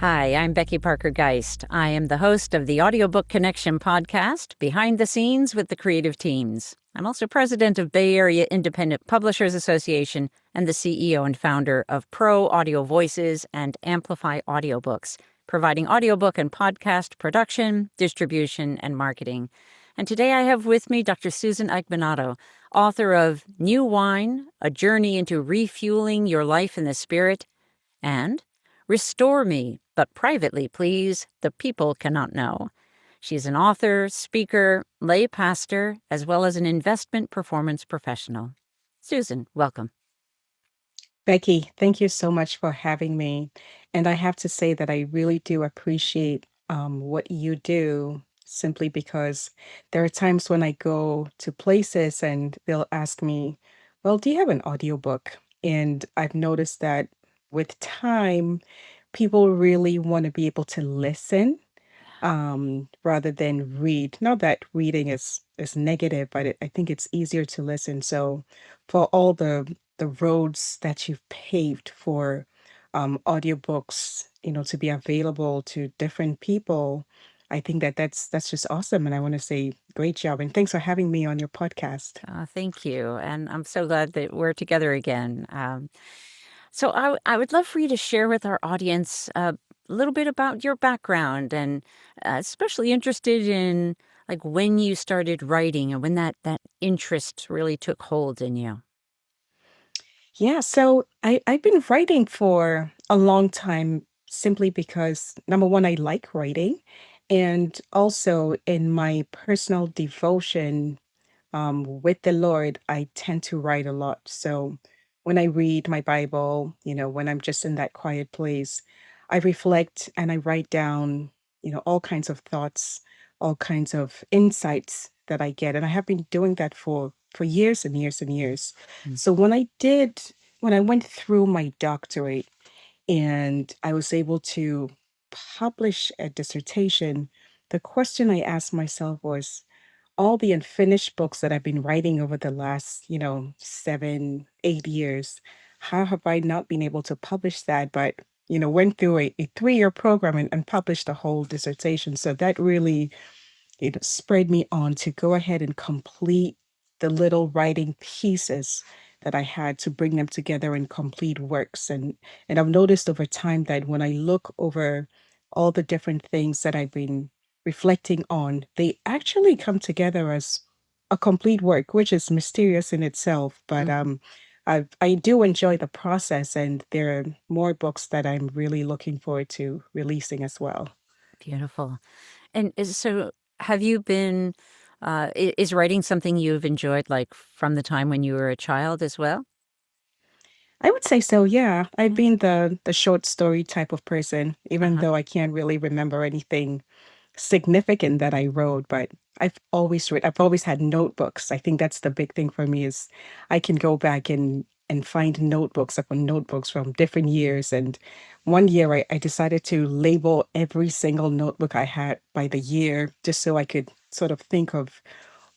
Hi, I'm Becky Parker Geist. I am the host of the Audiobook Connection podcast, Behind the Scenes with the Creative Teams. I'm also president of Bay Area Independent Publishers Association and the CEO and founder of Pro Audio Voices and AMPlify Audiobooks, providing audiobook and podcast production, distribution, and marketing. And today I have with me Dr. Susan Agbenoto, author of New Wine, A Journey into Refueling Your Life in the Spirit, and Restore Me, but privately, please, the people cannot know. She's an author, speaker, lay pastor, as well as an investment performance professional. Susan, welcome. Becky, thank you so much for having me. And I have to say that I really do appreciate what you do simply because there are times when I go to places and they'll ask me, well, do you have an audiobook? And I've noticed that with time, people really want to be able to listen rather than read. Not that reading is negative, but I think it's easier to listen. So for all the roads that you've paved for audiobooks, to be available to different people, I think that that's just awesome. And I want to say great job. And thanks for having me on your podcast. Thank you. And I'm so glad that we're together again. So I would love for you to share with our audience a little bit about your background and especially interested in like when you started writing and when that interest really took hold in you. Yeah, so I've been writing for a long time simply because number one, I like writing. And also in my personal devotion with the Lord, I tend to write a lot. So when I read my Bible, when I'm just in that quiet place, I reflect and I write down, all kinds of thoughts, all kinds of insights that I get. And I have been doing that for years and years and years. Mm. So when I went through my doctorate and I was able to publish a dissertation, the question I asked myself was, all the unfinished books that I've been writing over the last, 7, 8 years, how have I not been able to publish that? But, went through a 3-year program and published a whole dissertation. So that really it spurred me on to go ahead and complete the little writing pieces that I had to bring them together in complete works. And I've noticed over time that when I look over all the different things that I've been reflecting on, they actually come together as a complete work, which is mysterious in itself. But Mhm. I do enjoy the process, and there are more books that I'm really looking forward to releasing as well. Beautiful. And so have you been, is writing something you've enjoyed like from the time when you were a child as well? I would say so, yeah. I've Yeah. been the short story type of person, even Uh-huh. though I can't really remember anything significant that I wrote, but I've always had notebooks. I think that's the big thing for me is I can go back and find notebooks upon notebooks from different years. And one year I decided to label every single notebook I had by the year just so I could sort of think of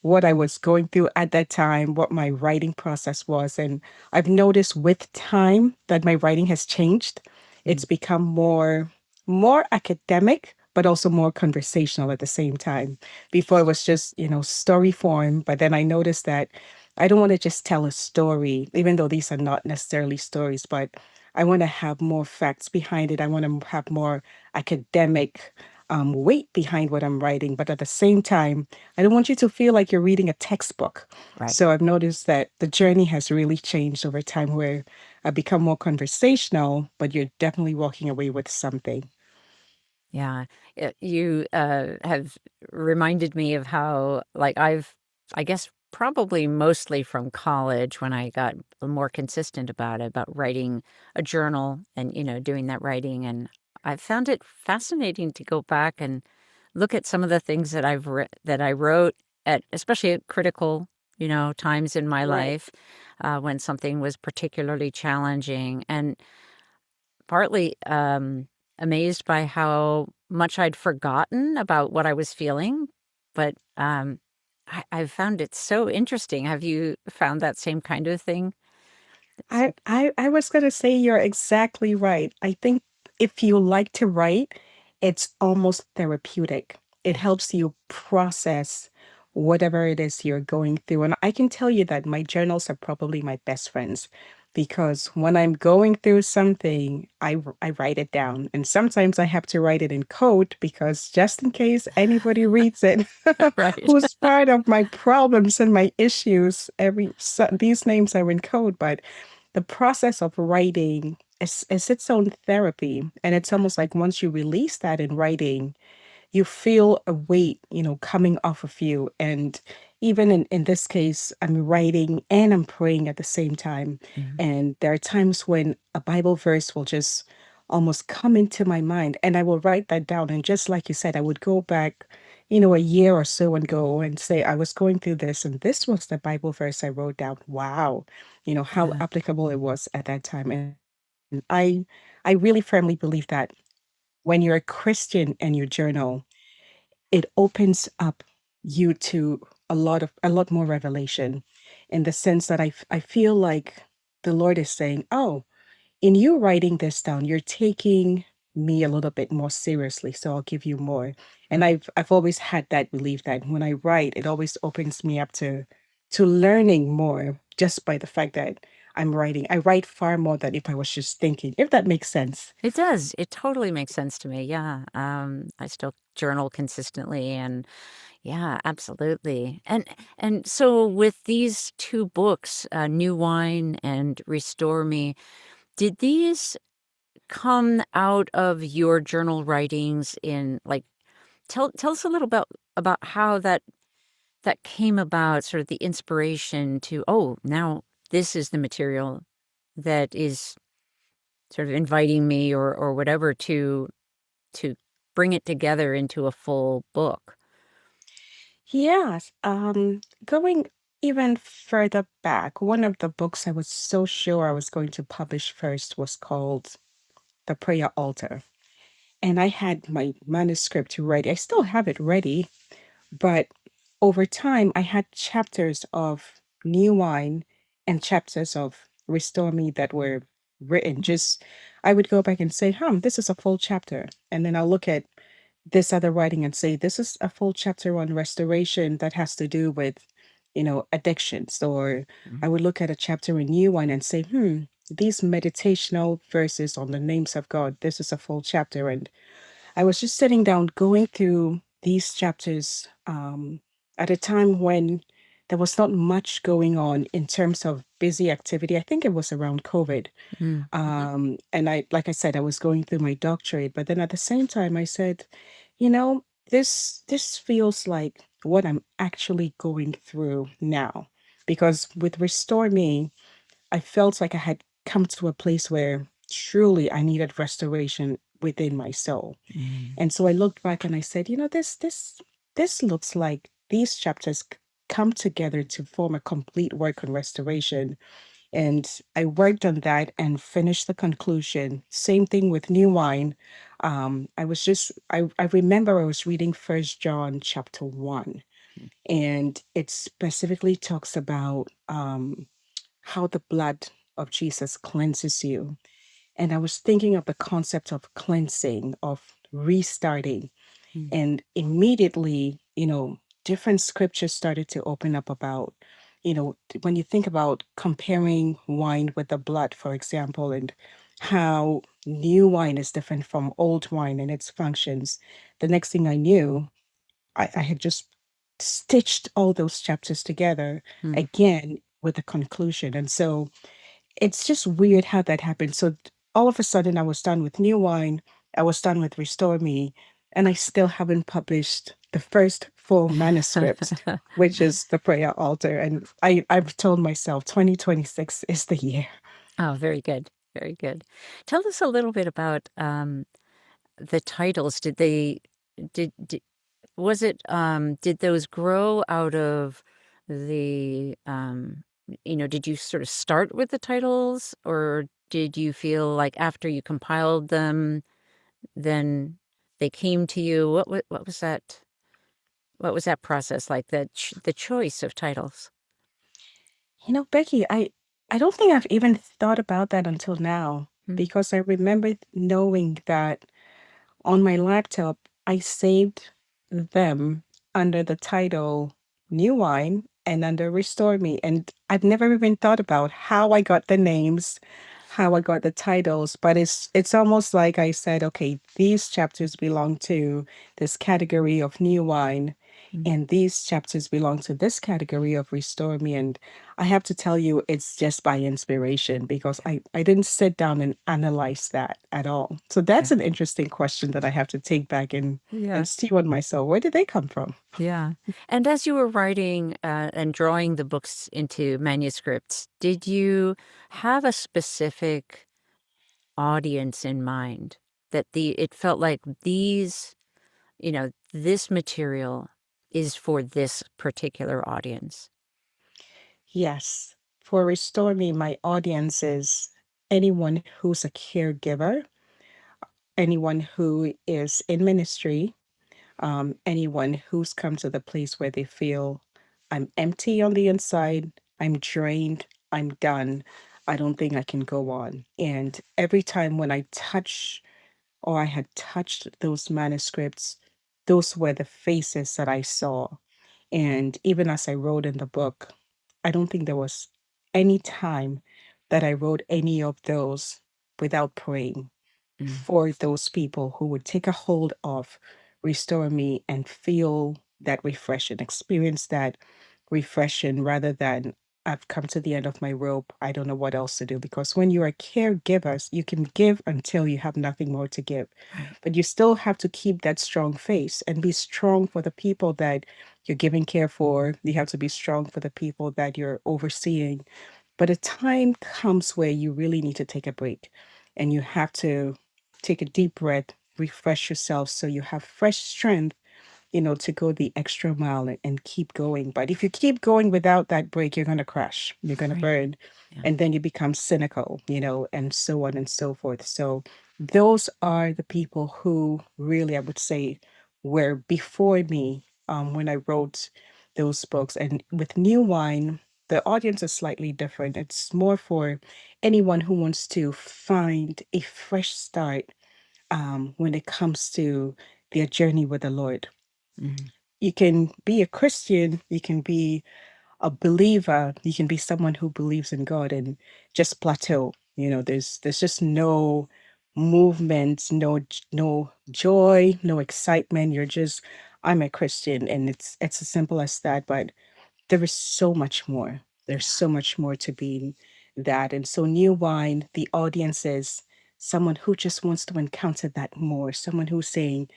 what I was going through at that time, what my writing process was. And I've noticed with time that my writing has changed. Mm. It's become more academic, but also more conversational at the same time. Before it was just, story form, but then I noticed that I don't want to just tell a story, even though these are not necessarily stories, but I want to have more facts behind it. I want to have more academic weight behind what I'm writing, but at the same time, I don't want you to feel like you're reading a textbook. Right. So I've noticed that the journey has really changed over time where I've become more conversational, but you're definitely walking away with something. Yeah. You have reminded me of how, like, I guess, probably mostly from college when I got more consistent about it, about writing a journal and, doing that writing. And I found it fascinating to go back and look at some of the things that that I wrote at, especially at critical, times in my Right. life, when something was particularly challenging. And partly amazed by how much I'd forgotten about what I was feeling, but I've found it so interesting. Have you found that same kind of thing? I was going to say you're exactly right. I think if you like to write, it's almost therapeutic. It Yes. helps you process whatever it is you're going through. And I can tell you that my journals are probably my best friends because when I'm going through something, I write it down. And sometimes I have to write it in code because just in case anybody reads it, Right. who's part of my problems and my issues, these names are in code, but the process of writing is its own therapy. And it's almost like once you release that in writing, you feel a weight, coming off of you. And even in this case, I'm writing and I'm praying at the same time. Mhm. And there are times when a Bible verse will just almost come into my mind and I will write that down. And just like you said, I would go back, a year or so ago and say, I was going through this and this was the Bible verse I wrote down. Wow. How Yeah. applicable it was at that time. And I really firmly believe that when you're a Christian and you journal, it opens up you to a lot more revelation in the sense that I feel like the Lord is saying, "Oh, in you writing this down, you're taking me a little bit more seriously, so I'll give you more." And I've always had that belief that when I write, it always opens me up to learning more just by the fact that I'm writing. I write far more than if I was just thinking, if that makes sense. It does. It totally makes sense to me. Yeah. I still journal consistently, and yeah, absolutely. And so with these two books, New Wine and Restore Me, did these come out of your journal writings in like tell us a little about how that came about, sort of the inspiration to, oh, now this is the material that is sort of inviting me or whatever to bring it together into a full book. Yes, going even further back, one of the books I was so sure I was going to publish first was called The Prayer Altar. And I had my manuscript ready. I still have it ready, but over time I had chapters of New Wine and chapters of Restore Me that were written. Just I would go back and say, this is a full chapter. And then I'll look at this other writing and say this is a full chapter on restoration that has to do with addictions, or I Mhm. would look at a chapter in New One and say, these meditational verses on the names of God, this is a full chapter. And I was just sitting down going through these chapters at a time when there was not much going on in terms of busy activity. I think it was around COVID. Mm. And like I said, I was going through my doctorate, but then at the same time, I said, this feels like what I'm actually going through now, because with Restore Me, I felt like I had come to a place where truly I needed restoration within my soul. Mm. And so I looked back and I said, this looks like these chapters come together to form a complete work on restoration. And I worked on that and finished the conclusion. Same thing with New Wine. I remember I was reading First John chapter 1, and it specifically talks about how the blood of Jesus cleanses you. And I was thinking of the concept of cleansing, of restarting. Mm. And immediately, different scriptures started to open up about, when you think about comparing wine with the blood, for example, and how new wine is different from old wine and its functions. The next thing I knew, I had just stitched all those chapters together Mm. again with a conclusion. And so it's just weird how that happened. So all of a sudden, I was done with New Wine, I was done with Restore Me, and I still haven't published the first full manuscript, which is The Prayer Altar. And I've told myself 2026 is the year. Oh, very good. Very good. Tell us a little bit about the titles. Did was it did those grow out of the did you sort of start with the titles, or did you feel like after you compiled them, then they came to you? What was that process like, the choice of titles? Becky, I don't think I've even thought about that until now. Mm. because I remember knowing that on my laptop, I saved them under the title New Wine and under Restore Me. And I've never even thought about how I got the names, how I got the titles, but it's almost like I said, okay, these chapters belong to this category of New Wine, Mm. and these chapters belong to this category of Restore Me. And I have to tell you, it's just by inspiration because I didn't sit down and analyze that at all. So Yeah. that's an interesting question that I have to take back and Yeah. stew on myself. Where did they come from? Yeah. And as you were writing and drawing the books into manuscripts, did you have a specific audience in mind that it felt like these, this material is for this particular audience? Yes. For Restore Me, my audience is anyone who's a caregiver, anyone who is in ministry, anyone who's come to the place where they feel I'm empty on the inside, I'm drained, I'm done, I don't think I can go on. And every time when I touch or I had touched those manuscripts, those were the faces that I saw. And even as I wrote in the book, I don't think there was any time that I wrote any of those without praying Mm. for those people who would take a hold of Restore Me and feel that refreshing, experience that refreshing rather than I've come to the end of my rope. I don't know what else to do. Because when you're a caregiver, you can give until you have nothing more to give. Right. But you still have to keep that strong face and be strong for the people that you're giving care for. You have to be strong for the people that you're overseeing. But a time comes where you really need to take a break and you have to take a deep breath, refresh yourself so you have fresh strength, to go the extra mile and keep going. But if you keep going without that break, you're going to crash, you're going to Right. burn, Yeah. and then you become cynical, and so on and so forth. So those are the people who really, I would say, were before me when I wrote those books. And with New Wine, the audience is slightly different. It's more for anyone who wants to find a fresh start when it comes to their journey with the Lord. Mm. You can be a Christian, you can be a believer, you can be someone who believes in God and just plateau. There's just no movement, no joy, no excitement. You're just I'm a Christian, and it's as simple as that. But there is so much more. There's so much more to being that. And so New Wine, the audience is someone who just wants to encounter that more, someone who's saying,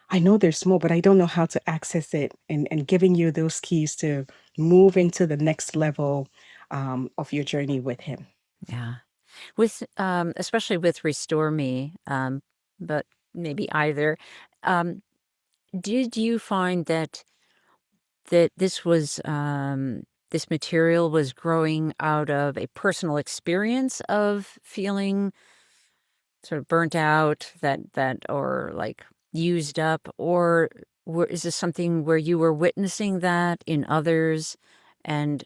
I know there's more, but I don't know how to access it, and giving you those keys to move into the next level of your journey with him. Yeah. With especially with Restore Me, but maybe either. Um, did you find that this material was growing out of a personal experience of feeling sort of burnt out, that or like used up, or is this something where you were witnessing that in others and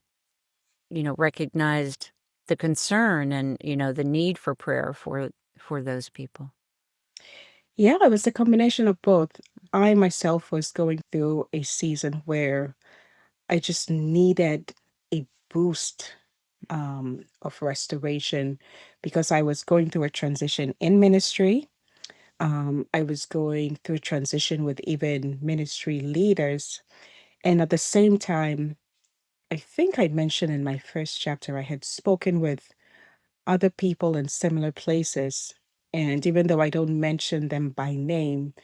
recognized the concern and the need for prayer for those people? Yeah, it was a combination of both. I myself was going through a season where I just needed a boost of restoration because I was going through a transition in ministry. I was going through a transition with even ministry leaders. And at the same time, I think I mentioned in my first chapter, I had spoken with other people in similar places. And even though I don't mention them by name,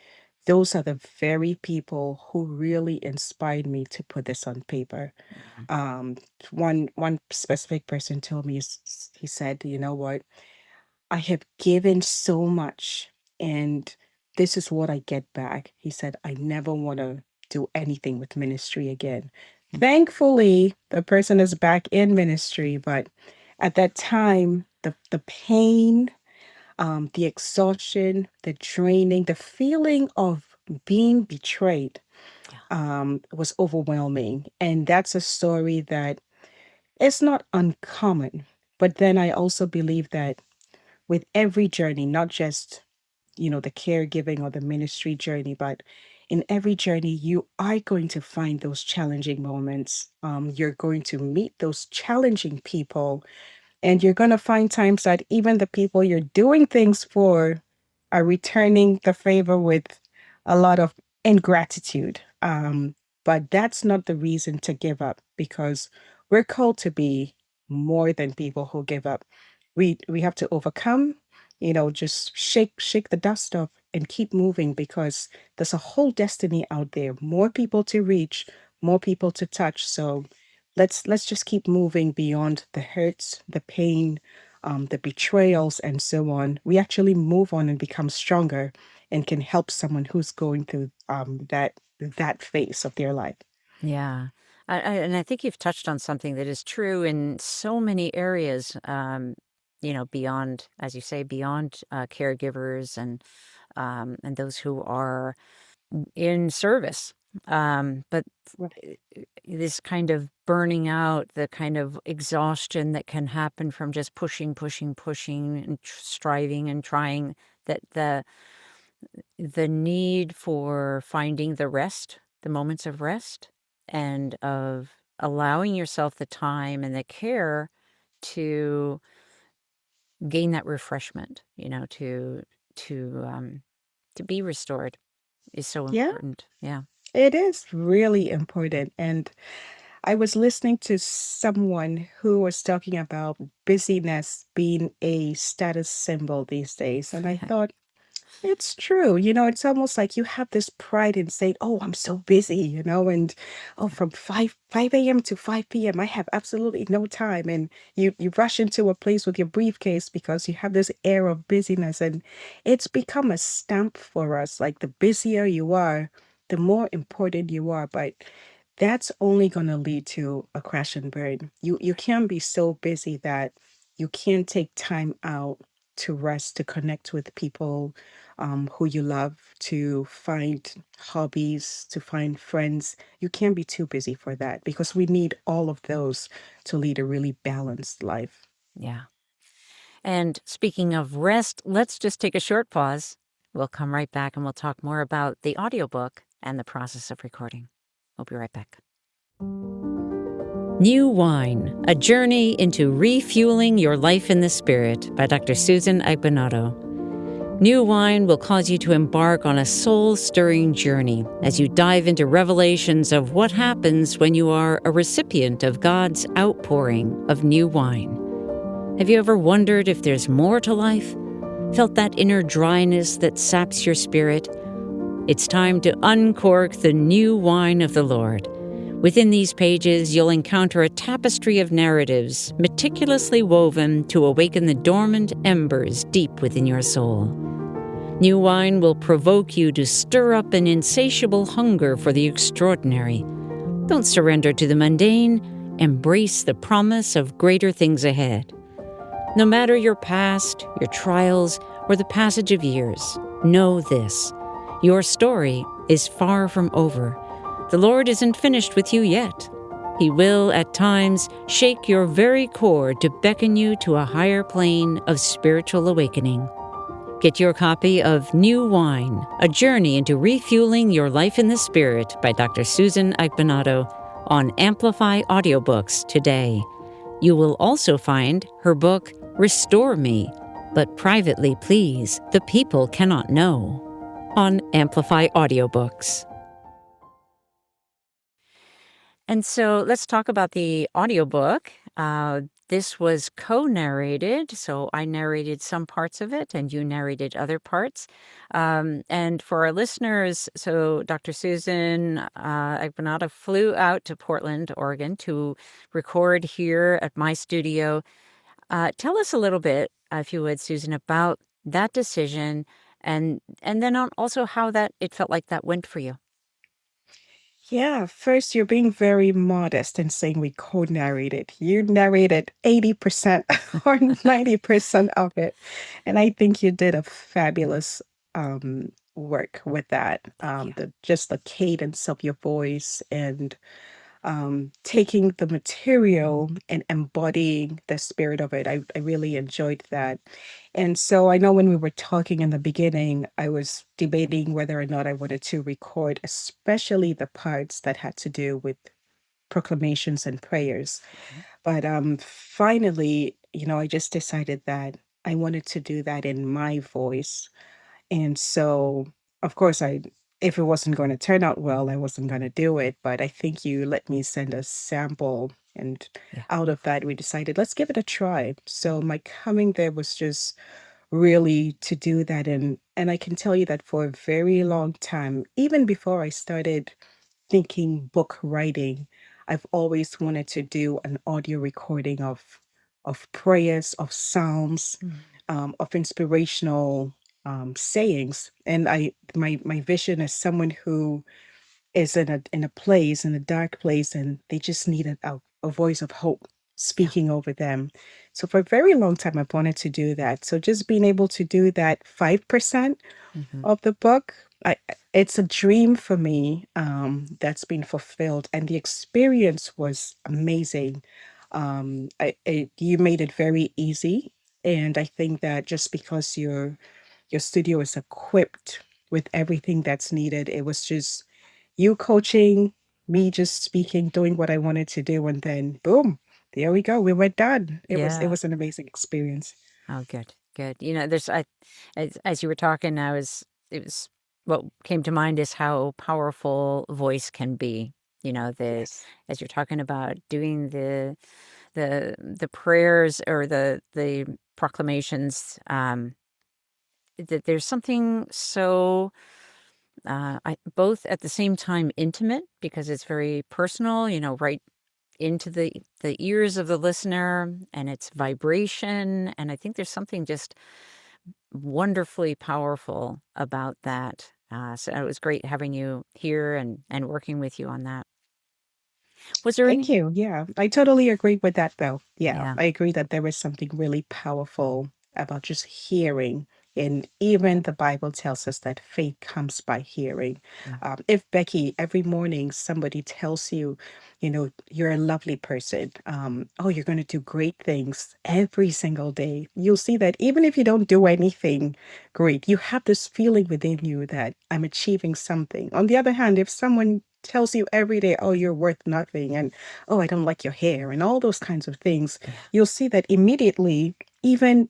those are the very people who really inspired me to put this on paper. Mhm. Um, one specific person told me, he said, "You know what? I have given so much, and this is what I get back." He said, "I never want to do anything with ministry again." Thankfully, the person is back in ministry, but at that time, the pain, the exhaustion, the draining, the feeling of being betrayed Yeah. was overwhelming. And that's a story that is not uncommon. But then I also believe that with every journey, not just, the caregiving or the ministry journey, but in every journey, you are going to find those challenging moments. You're going to meet those challenging people, and you're going to find times that even the people you're doing things for are returning the favor with a lot of ingratitude. But that's not the reason to give up, because we're called to be more than people who give up. We have to overcome, just shake the dust off and keep moving, because there's a whole destiny out there, more people to reach, more people to touch. So let's just keep moving beyond the hurts, the pain, the betrayals, and so on. We actually move on and become stronger, and can help someone who's going through that phase of their life. Yeah. And I think you've touched on something that is true in so many areas, beyond, as you say, beyond caregivers and those who are in service. But this kind of burning out, the kind of exhaustion that can happen from just pushing, pushing, pushing, and striving and trying, that the need for finding the rest, the moments of rest, and of allowing yourself the time and the care to gain that refreshment, to be restored is so Yeah, important. Yeah. it is really important. And I was listening to someone who was talking about busyness being a status symbol these days. And I thought, it's true. It's almost like you have this pride in saying, "Oh, I'm so busy," and oh, from 5 a.m. to 5 p.m. I have absolutely no time. And you rush into a place with your briefcase because you have this air of busyness. And it's become a stamp for us. Like, the busier you are, the more important you are. But that's only going to lead to a crash and burn. You can be so busy that you can't take time out to rest, to connect with people who you love, to find hobbies, to find friends. You can't be too busy for that, because we need all of those to lead a really balanced life. Yeah. And speaking of rest, let's just take a short pause. We'll come right back and we'll talk more about the audiobook and the process of recording. We'll be right back. New Wine, A Journey into Refueling Your Life in the Spirit by Dr. Susan Agbenoto. New Wine will cause you to embark on a soul-stirring journey as you dive into revelations of what happens when you are a recipient of God's outpouring of new wine. Have you ever wondered if there's more to life? Felt that inner dryness that saps your spirit? It's time to uncork the new wine of the Lord. Within these pages, you'll encounter a tapestry of narratives meticulously woven to awaken the dormant embers deep within your soul. New wine will provoke you to stir up an insatiable hunger for the extraordinary. Don't surrender to the mundane. Embrace the promise of greater things ahead. No matter your past, your trials, or the passage of years, know this: your story is far from over. The Lord isn't finished with you yet. He will, at times, shake your very core to beckon you to a higher plane of spiritual awakening. Get your copy of New Wine, A Journey into Refueling Your Life in the Spirit by Dr. Susan Agbenoto on AMPlify Audiobooks today. You will also find her book, Restore Me, but privately please, the people cannot know, on AMPlify Audiobooks. And so let's talk about the audiobook. This was co-narrated, so I narrated some parts of it and you narrated other parts. And for our listeners, so Dr. Susan Agbenoto flew out to Portland, Oregon to record here at my studio. Tell us a little bit, if you would, Susan, about that decision and then also how it felt like that went for you. Yeah, first, you're being very modest and saying we co-narrated. You narrated 80% or 90% of it. And I think you did a fabulous work with that. Thank you. Just the cadence of your voice, and taking the material and embodying the spirit of it. I really enjoyed that. And so I know when we were talking in the beginning, I was debating whether or not I wanted to record, especially the parts that had to do with proclamations and prayers. Mhm. But finally, I just decided that I wanted to do that in my voice. And so, of course, if it wasn't going to turn out well, I wasn't going to do it. But I think you let me send a sample. And Yeah. out of that, we decided, let's give it a try. So my coming there was just really to do that. And I can tell you that for a very long time, even before I started thinking book writing, I've always wanted to do an audio recording of prayers, of psalms, Mm. of inspirational sayings. And my vision is someone who is in a place, in a dark place, and they just need a voice of hope Yeah. speaking over them. So for a very long time, I've wanted to do that. So just being able to do that 5% Hmm. of the book, I it's a dream for me, that's been fulfilled, and the experience was amazing. You made it very easy, and I think that just because your studio is equipped with everything that's needed, it was just you coaching, me just speaking, doing what I wanted to do, and then boom, there we go. We were done. It Yeah. was an amazing experience. Oh, good, good. As you were talking, it was what came to mind is how powerful voice can be. Yes. As you're talking about doing the prayers or the proclamations, that there's something so both at the same time intimate because it's very personal. Right into the ears of the listener and its vibration, and I think there's something just wonderfully powerful about that. So it was great having you here and working with you on that. Was there Thank any? you. Yeah, I totally agree with that, though. Yeah, Yeah. I agree that there is something really powerful about just hearing. And even the Bible tells us that faith comes by hearing. Yeah. If Becky, every morning somebody tells you, you're a lovely person, oh, you're going to do great things every single day, you'll see that even if you don't do anything great, you have this feeling within you that I'm achieving something. On the other hand, if someone tells you every day, oh, you're worth nothing, and oh, I don't like your hair, and all those kinds of things, Yeah. you'll see that immediately, even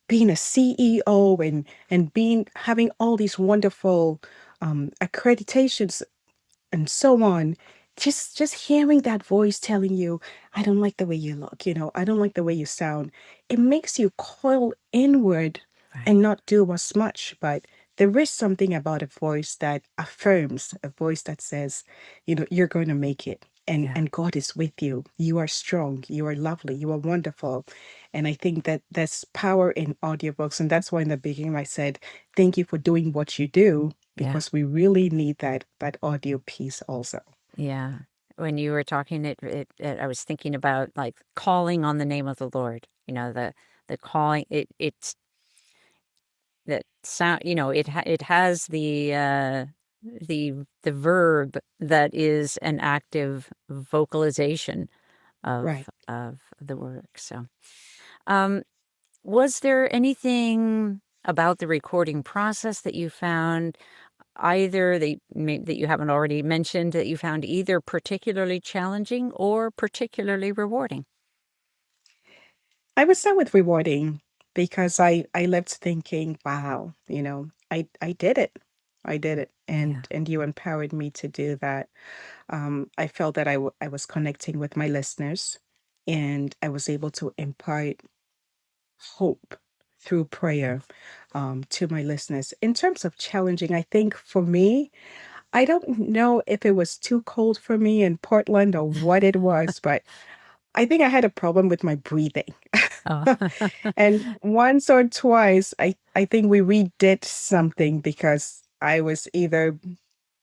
being a CEO and being having all these wonderful accreditations and so on, just hearing that voice telling you, I don't like the way you look, I don't like the way you sound, it makes you coil inward Right. and not do as much. But there is something about a voice that affirms, a voice that says, you're going to make it, and Yeah. and God is with you, you are strong, you are lovely, you are wonderful. And I think that there's power in audiobooks, and that's why in the beginning I said thank you for doing what you do, Yeah. because we really need that audio piece also. Yeah. When you were talking, I was thinking about like calling on the name of the Lord. The calling. It's that sound. It has the verb that is an active vocalization Right. of the work. So, um, was there anything about the recording process that you found either that you haven't already mentioned that you found either particularly challenging or particularly rewarding? I would start with rewarding, because I left thinking, wow, I did it. I did it. Yeah. And you empowered me to do that. I felt that I was connecting with my listeners, and I was able to impart hope through prayer, to my listeners. In terms of challenging, I think for me, I don't know if it was too cold for me in Portland or what it was, but I think I had a problem with my breathing. Oh. And once or twice, I think we redid something because I was either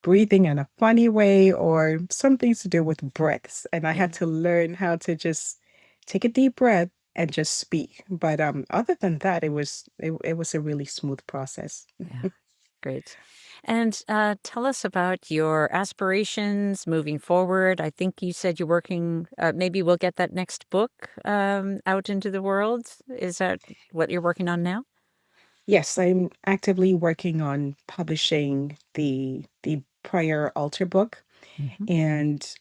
breathing in a funny way or something to do with breaths. And I Yeah. had to learn how to just take a deep breath and just speak. But other than that, it was a really smooth process. Yeah. great. And tell us about your aspirations moving forward. I think you said you're working, maybe we'll get that next book out into the world. Is that what you're working on now? Yes, I'm actively working on publishing the prayer altar book. Hmm. And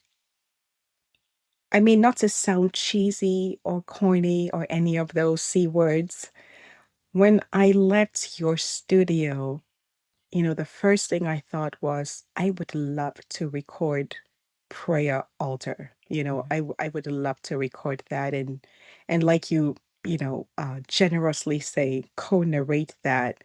I mean, not to sound cheesy or corny or any of those C words, when I left your studio, the first thing I thought was, I would love to record prayer altar. I would love to record that and like generously say, co-narrate that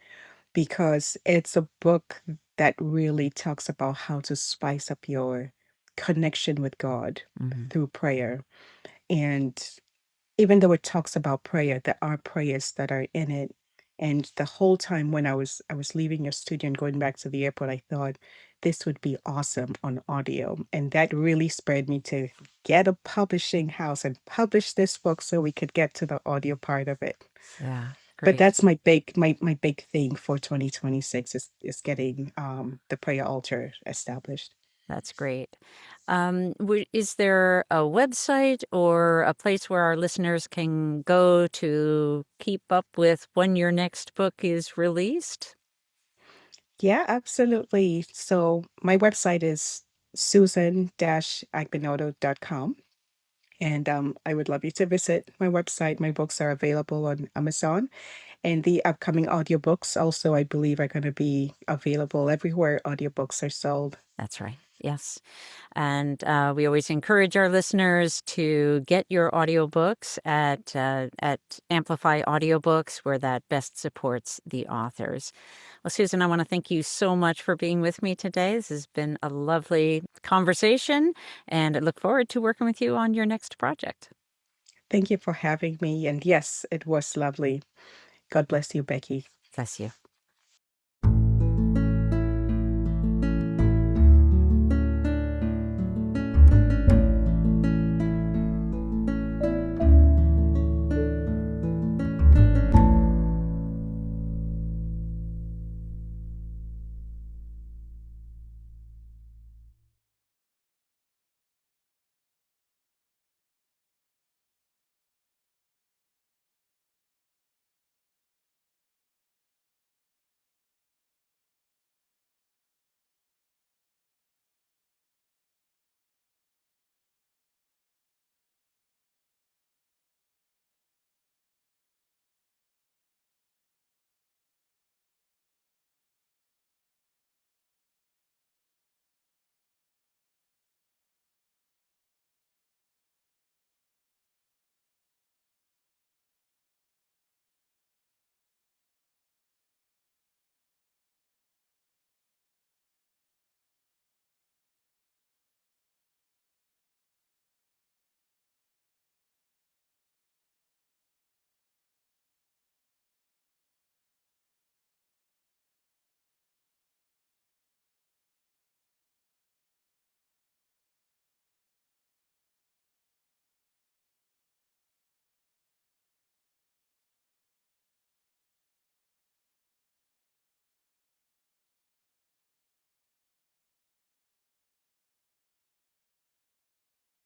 because it's a book that really talks about how to spice up your connection with God Hmm. through prayer. And even though it talks about prayer, there are prayers that are in it. And the whole time when I was leaving your studio and going back to the airport, I thought this would be awesome on audio. And that really spurred me to get a publishing house and publish this book so we could get to the audio part of it. Yeah, But great. that's my big thing for 2026 is getting the prayer altar established. That's great. Is there a website or a place where our listeners can go to keep up with when your next book is released? Yeah, absolutely. So my website is susan-agbenoto.com. And I would love you to visit my website. My books are available on Amazon, and the upcoming audiobooks also, I believe, are going to be available everywhere audiobooks are sold. That's right. Yes. And we always encourage our listeners to get your audiobooks at Amplify Audiobooks, where that best supports the authors. Well, Susan, I want to thank you so much for being with me today. This has been a lovely conversation, and I look forward to working with you on your next project. Thank you for having me. And yes, it was lovely. God bless you, Becky. Bless you.